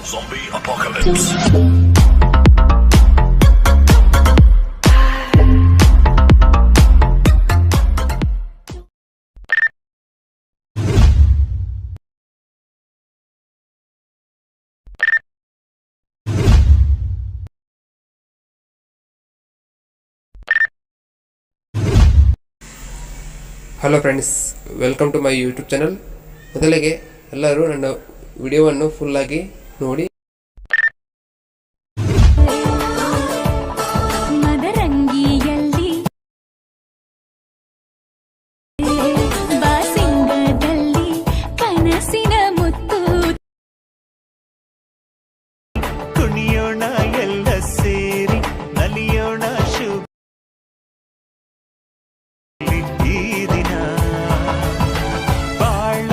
Zombie apocalypse. Hello friends, welcome to my YouTube channel. ಮೊದಲಿಗೆ ಎಲ್ಲರೂ ನನ್ನ ವಿಡಿಯೋವನ್ನು ಫುಲ್ಲಾಗಿ ನೋಡಿ. ಮದರಂಗಿಯಲ್ಲಿ ಬಾಸಿಂಗದಲ್ಲಿ ಕನಸಿನ ಮುತ್ತು ಕುಣಿಯೋಣ ಎಲ್ಲ ಸೇರಿ ನಲಿಯೋಣ ಶುಭ ಈ ದಿನ ಬಾಳ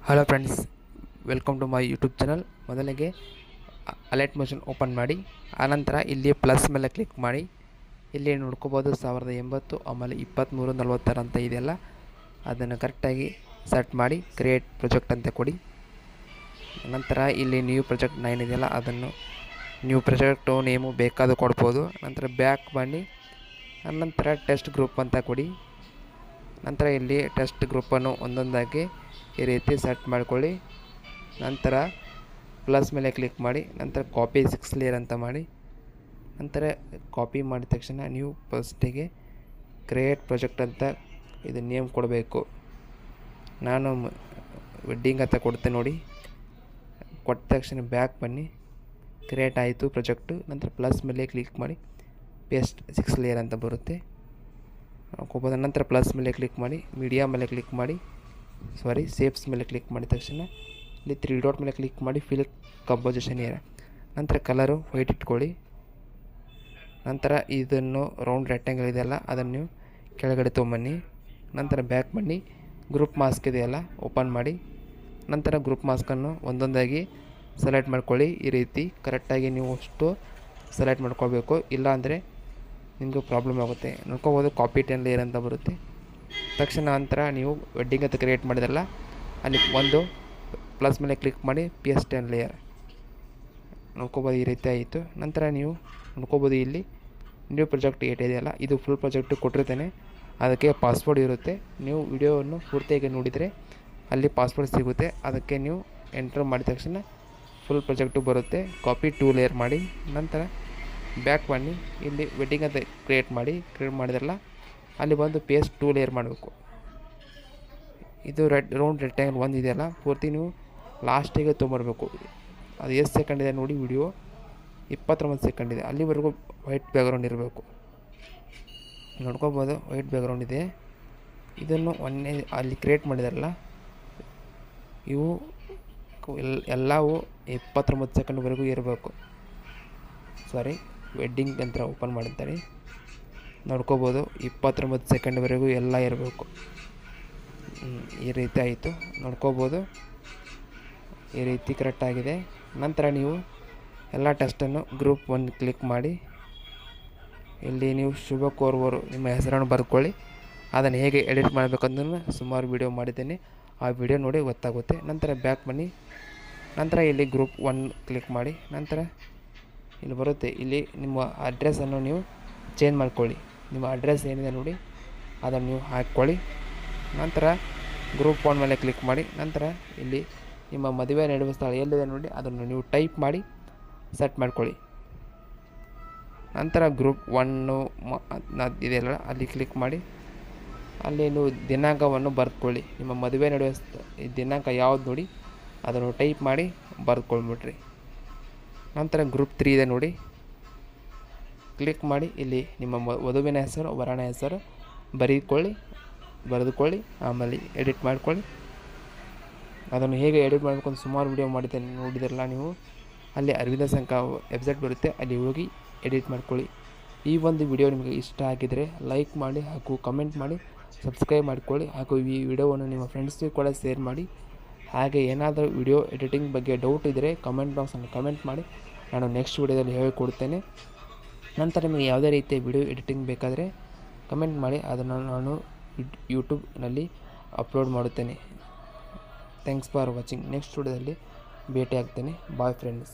hello friends, welcome to my YouTube channel. ಮೊದಲಿಗೆ ಅಲರ್ಟ್ ಮೋಷನ್ ಓಪನ್ ಮಾಡಿ, ಆನಂತರ ಇಲ್ಲಿ ಪ್ಲಸ್ ಮೇಲೆ ಕ್ಲಿಕ್ ಮಾಡಿ. ಇಲ್ಲಿ ನೋಡ್ಕೋಬೋದು 1080, ಆಮೇಲೆ 2340 ಅಂತ ಇದೆಯಲ್ಲ, ಅದನ್ನು ಕರೆಕ್ಟಾಗಿ ಸೆಟ್ ಮಾಡಿ ಕ್ರಿಯೇಟ್ ಪ್ರಾಜೆಕ್ಟ್ ಅಂತ ಕೊಡಿ. ನಂತರ ಇಲ್ಲಿ ನ್ಯೂ ಪ್ರಾಜೆಕ್ಟ್ 9 ಇದೆಯಲ್ಲ, ಅದನ್ನು ನ್ಯೂ ಪ್ರಾಜೆಕ್ಟು ನೇಮು ಬೇಕಾದ ಕೊಡ್ಬೋದು. ನಂತರ ಬ್ಯಾಕ್ ಬನ್ನಿ, ನಂತರ ಟೆಸ್ಟ್ ಗ್ರೂಪ್ ಅಂತ ಕೊಡಿ. ನಂತರ ಇಲ್ಲಿ ಟೆಸ್ಟ್ ಗ್ರೂಪನ್ನು ಒಂದೊಂದಾಗಿ ಈ ರೀತಿ ಸೆಟ್ ಮಾಡ್ಕೊಳ್ಳಿ. ನಂತರ ಪ್ಲಸ್ ಮೇಲೆ ಕ್ಲಿಕ್ ಮಾಡಿ, ನಂತರ ಕಾಪಿ 6 ಲೇಯರ್ ಅಂತ ಮಾಡಿ. ನಂತರ ಕಾಪಿ ಮಾಡಿದ ತಕ್ಷಣ ನೀವು ಫಸ್ಟಿಗೆ ಕ್ರಿಯೇಟ್ ಪ್ರಾಜೆಕ್ಟ್ ಅಂತ ಇದು ನೇಮ್ ಕೊಡಬೇಕು. ನಾನು ವೆಡ್ಡಿಂಗ್ ಅಂತ ಕೊಡ್ತೇನೆ ನೋಡಿ. ಕೊಟ್ಟ ತಕ್ಷಣ ಬ್ಯಾಕ್ ಬನ್ನಿ, ಕ್ರಿಯೇಟ್ ಆಯಿತು ಪ್ರಾಜೆಕ್ಟು. ನಂತರ ಪ್ಲಸ್ ಮೇಲೆ ಕ್ಲಿಕ್ ಮಾಡಿ, ಪೇಸ್ಟ್ 6 ಲೇಯರ್ ಅಂತ ಬರುತ್ತೆ ನೋಡ್ಕೋಬೋದು. ನಂತರ ಪ್ಲಸ್ ಮೇಲೆ ಕ್ಲಿಕ್ ಮಾಡಿ, ಮೀಡಿಯಾ ಮೇಲೆ ಕ್ಲಿಕ್ ಮಾಡಿ, ಸೇಪ್ಸ್ ಮೇಲೆ ಕ್ಲಿಕ್ ಮಾಡಿದ ತಕ್ಷಣ ಇಲ್ಲಿ 3 ಡಾಟ್ ಮೇಲೆ ಕ್ಲಿಕ್ ಮಾಡಿ, ಫಿಲ್ ಕಂಪೋಸಿಷನ್ ಏರಿಯಾ. ನಂತರ ಕಲರು ವೈಟ್ ಇಟ್ಕೊಳ್ಳಿ. ನಂತರ ಇದನ್ನು ರೌಂಡ್ ರೆಕ್ಟ್ಯಾಂಗಲ್ ಇದೆಯಲ್ಲ, ಅದನ್ನು ನೀವು ಕೆಳಗಡೆ ತೊಗೊಂಬನ್ನಿ. ನಂತರ ಬ್ಯಾಕ್ ಬನ್ನಿ, ಗ್ರೂಪ್ ಮಾಸ್ಕ್ ಇದೆಯಲ್ಲ ಓಪನ್ ಮಾಡಿ. ನಂತರ ಗ್ರೂಪ್ ಮಾಸ್ಕನ್ನು ಒಂದೊಂದಾಗಿ ಸೆಲೆಕ್ಟ್ ಮಾಡ್ಕೊಳ್ಳಿ. ಈ ರೀತಿ ಕರೆಕ್ಟಾಗಿ ನೀವು ಅಷ್ಟು ಸೆಲೆಕ್ಟ್ ಮಾಡ್ಕೊಳ್ಬೇಕು, ಇಲ್ಲಾಂದರೆ ನಿಮಗೂ ಪ್ರಾಬ್ಲಮ್ ಆಗುತ್ತೆ. ನೋಡ್ಕೋಬೋದು ಕಾಪಿ 10 ಲೇಯರ್ ಅಂತ ಬರುತ್ತೆ. ತಕ್ಷಣ ನಂತರ ನೀವು ವೆಡ್ಡಿಂಗ್ ಅಂತ ಕ್ರಿಯೇಟ್ ಮಾಡಿದಲ್ಲ, ಅಲ್ಲಿ ಒಂದು ಪ್ಲಸ್ ಮೇಲೆ ಕ್ಲಿಕ್ ಮಾಡಿ, PS 10 ಲೇಯರ್ ನೋಡ್ಕೋಬೋದು. ಈ ರೀತಿ ಆಯಿತು. ನಂತರ ನೀವು ನೋಡ್ಕೋಬೋದು ಇಲ್ಲಿ ನ್ಯೂ ಪ್ರಾಜೆಕ್ಟ್ 8 ಇದೆಯಲ್ಲ, ಇದು ಫುಲ್ ಪ್ರಾಜೆಕ್ಟು ಕೊಟ್ಟಿರ್ತೇನೆ, ಅದಕ್ಕೆ ಪಾಸ್ವರ್ಡ್ ಇರುತ್ತೆ. ನೀವು ವಿಡಿಯೋವನ್ನು ಪೂರ್ತಿಯಾಗಿ ನೋಡಿದರೆ ಅಲ್ಲಿ ಪಾಸ್ವರ್ಡ್ ಸಿಗುತ್ತೆ. ಅದಕ್ಕೆ ನೀವು ಎಂಟ್ರ್ ಮಾಡಿದ ತಕ್ಷಣ ಫುಲ್ ಪ್ರಾಜೆಕ್ಟು ಬರುತ್ತೆ. ಕಾಪಿ 2 ಲೇಯರ್ ಮಾಡಿ, ನಂತರ ಬ್ಯಾಕ್ ಬನ್ನಿ, ಇಲ್ಲಿ ವೆಡ್ಡಿಂಗ್ ಅಂತ ಕ್ರಿಯೇಟ್ ಮಾಡಿದ್ರಲ್ಲ, ಅಲ್ಲಿ ಬಂದು PS 2 ಲೇಯರ್ ಮಾಡಬೇಕು. ಇದು ರೌಂಡ್ ರೆಕ್ಟ್ಯಾಂಗಲ್ 1 ಇದೆಯಲ್ಲ, ಪೂರ್ತಿ ನೀವು ಲಾಸ್ಟಿಗೆ ತೊಗೊಂಬರ್ಬೇಕು. ಅದು ಎಷ್ಟು ಸೆಕೆಂಡ್ ಇದೆ ನೋಡಿ, ವಿಡಿಯೋ 29 ಸೆಕೆಂಡ್ ಇದೆ. ಅಲ್ಲಿವರೆಗೂ ವೈಟ್ ಬ್ಯಾಕ್ಗ್ರೌಂಡ್ ಇರಬೇಕು. ನೋಡ್ಕೋಬೋದು ವೈಟ್ ಬ್ಯಾಕ್ಗ್ರೌಂಡ್ ಇದೆ. ಇದನ್ನು ಅಲ್ಲಿ ಕ್ರಿಯೇಟ್ ಮಾಡಿದಾರಲ್ಲ, ಇವು ಎಲ್ಲವೂ 29 ಸೆಕೆಂಡ್ವರೆಗೂ ಇರಬೇಕು. ವೆಡ್ಡಿಂಗ್ ಅಂತ ಓಪನ್ ಮಾಡಿರ್ತಾರೆ, ನೋಡ್ಕೋಬೋದು 29 ಸೆಕೆಂಡ್ವರೆಗೂ ಎಲ್ಲ ಇರಬೇಕು. ಈ ರೀತಿ ಆಯಿತು ನೋಡ್ಕೋಬೋದು. ಈ ರೀತಿ ಕರೆಕ್ಟಾಗಿದೆ. ನಂತರ ನೀವು ಎಲ್ಲ ಟೆಸ್ಟನ್ನು ಗ್ರೂಪ್ 1 ಕ್ಲಿಕ್ ಮಾಡಿ, ಇಲ್ಲಿ ನೀವು ಶುಭ ಕೋರುವವರು ನಿಮ್ಮ ಹೆಸರನ್ನು ಬರ್ಕೊಳ್ಳಿ. ಅದನ್ನು ಹೇಗೆ ಎಡಿಟ್ ಮಾಡಬೇಕಂದ್ರೆ ಸುಮಾರು ವಿಡಿಯೋ ಮಾಡಿದ್ದೇನೆ, ಆ ವಿಡಿಯೋ ನೋಡಿ ಗೊತ್ತಾಗುತ್ತೆ. ನಂತರ ಬ್ಯಾಕ್ ಬನ್ನಿ, ನಂತರ ಇಲ್ಲಿ ಗ್ರೂಪ್ 1 ಕ್ಲಿಕ್ ಮಾಡಿ, ನಂತರ ಇಲ್ಲಿ ಬರುತ್ತೆ. ಇಲ್ಲಿ ನಿಮ್ಮ ಅಡ್ರೆಸ್ಸನ್ನು ನೀವು ಚೇಂಜ್ ಮಾಡ್ಕೊಳ್ಳಿ. ನಿಮ್ಮ ಅಡ್ರೆಸ್ ಏನಿದೆ ನೋಡಿ ಅದನ್ನು ನೀವು ಹಾಕ್ಕೊಳ್ಳಿ. ನಂತರ ಗ್ರೂಪ್ 1 ಮೇಲೆ ಕ್ಲಿಕ್ ಮಾಡಿ, ನಂತರ ಇಲ್ಲಿ ನಿಮ್ಮ ಮದುವೆ ನಡೆಯುವ ಸ್ಥಳ ಎಲ್ಲಿದೆ ನೋಡಿ ಅದನ್ನು ನೀವು ಟೈಪ್ ಮಾಡಿ ಸೆಟ್ ಮಾಡ್ಕೊಳ್ಳಿ. ನಂತರ ಗ್ರೂಪ್ 1 ಇದೆಯಲ್ಲ, ಅಲ್ಲಿ ಕ್ಲಿಕ್ ಮಾಡಿ, ಅಲ್ಲಿ ನೀವು ದಿನಾಂಕವನ್ನು ಬರೆದುಕೊಳ್ಳಿ. ನಿಮ್ಮ ಮದುವೆ ನಡೆಯುವ ದಿನಾಂಕ ಯಾವ್ದು ನೋಡಿ ಅದನ್ನು ಟೈಪ್ ಮಾಡಿ ಬರೆದುಕೊಂಡ್ಬಿಟ್ರಿ. ನಂತರ ಗ್ರೂಪ್ 3 ಇದೆ ನೋಡಿ, ಕ್ಲಿಕ್ ಮಾಡಿ, ಇಲ್ಲಿ ನಿಮ್ಮ ವಧುವಿನ ಹೆಸರು ವರನ ಹೆಸರು ಬರೆದುಕೊಳ್ಳಿ. ಆಮೇಲೆ ಎಡಿಟ್ ಮಾಡ್ಕೊಳ್ಳಿ. ಅದನ್ನು ಹೇಗೆ ಎಡಿಟ್ ಮಾಡಬೇಕು ಅಂತ ಸುಮಾರು ವಿಡಿಯೋ ಮಾಡಿದ್ದೇನೆ, ನೋಡಿದಿರಲ್ಲ ನೀವು. ಅಲ್ಲಿ ಅರವಿಂದ ಸಂಘ ವೆಬ್ಸೈಟ್ ಬರುತ್ತೆ, ಅಲ್ಲಿ ಹೋಗಿ ಎಡಿಟ್ ಮಾಡ್ಕೊಳ್ಳಿ. ಈ ಒಂದು ವಿಡಿಯೋ ನಿಮಗೆ ಇಷ್ಟ ಆಗಿದರೆ ಲೈಕ್ ಮಾಡಿ ಹಾಗೂ ಕಮೆಂಟ್ ಮಾಡಿ, ಸಬ್ಸ್ಕ್ರೈಬ್ ಮಾಡಿಕೊಳ್ಳಿ. ಹಾಗೂ ಈ ವಿಡಿಯೋವನ್ನು ನಿಮ್ಮ ಫ್ರೆಂಡ್ಸ್ಗೆ ಕೂಡ ಶೇರ್ ಮಾಡಿ. ಹಾಗೆ ಏನಾದರೂ ವಿಡಿಯೋ ಎಡಿಟಿಂಗ್ ಬಗ್ಗೆ ಡೌಟ್ ಇದ್ದರೆ ಕಮೆಂಟ್ ಬಾಕ್ಸನ್ನು ಕಮೆಂಟ್ ಮಾಡಿ, ನಾನು ನೆಕ್ಸ್ಟ್ ವಿಡಿಯೋದಲ್ಲಿ ಹೇಳಿಕೊಡ್ತೇನೆ. ನಂತರ ನಿಮಗೆ ಯಾವುದೇ ರೀತಿಯ ವಿಡಿಯೋ ಎಡಿಟಿಂಗ್ ಬೇಕಾದರೆ ಕಮೆಂಟ್ ಮಾಡಿ, ಅದನ್ನು ನಾನು ಯೂಟ್ಯೂಬ್ನಲ್ಲಿ ಅಪ್ಲೋಡ್ ಮಾಡುತ್ತೇನೆ. Thanks for watching. ನೆಕ್ಸ್ಟ್ ವಿಡಿಯೋದಲ್ಲಿ ಭೇಟಿ ಆಗ್ತೇನೆ. Bye friends.